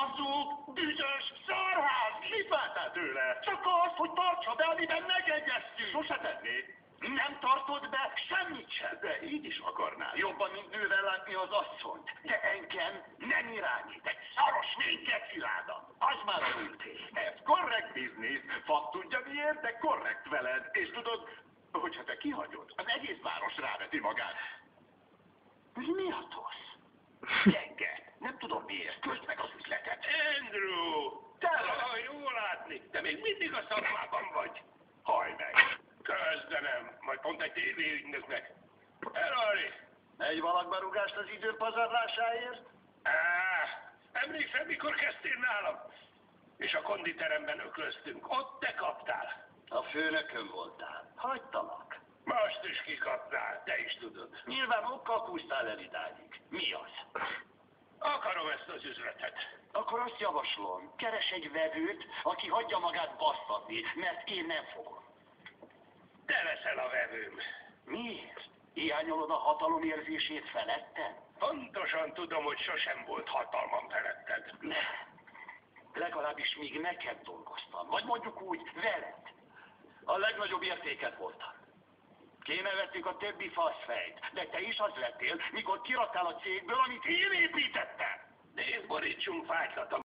Hazug, büdös, szarház! Mit vártál tőle? Csak azt, hogy tartsa be, amiben megegyeztünk! Sose tennék. Nem tartod be semmit sem. De így is akarnál. Jobban, mint nővel látni az asszonyt. De engem nem irányít. Egy szaros fénykeciláda. Az már a múlté. Ez korrekt biznisz. Fasz tudja miért, de korrekt veled. És tudod, hogyha te kihagyod, az egész város ráveti magát. Mi a tosz? Gyenge. Nem tudom miért. Közd meg az üzletet. Andrew! Te Jó látni, de még mindig a szakmában vagy. hajj meg. Közdenem, majd pont egy tévéügynöknek. Elari! Egy valakbarúgást az idő pazarlásáért? Emlékszem, mikor kezdtél nálam? És a konditeremben öklöztünk. Ott te kaptál. A főnökön voltál. Hagytalak. Most is kikaptál, te is tudod. Nyilván okkal kúsztál el idáig. Mi az? Akarom ezt az üzletet. Akkor azt javaslom, keres egy vevőt, aki hagyja magát basszatni, mert én nem fogom. Te leszel a vevőm. Miért? Hiányolod a hatalomérzését felettem? Pontosan tudom, hogy sosem volt hatalmam feletted. Nem. Legalábbis még neked dolgoztam. Vagy mondjuk úgy, veled. A legnagyobb értéket voltam. Kénevettük a többi faszfejt, de te is az lettél, mikor kiraktál a cégből, amit én építettem. Nézd, borítsunk fájtlat a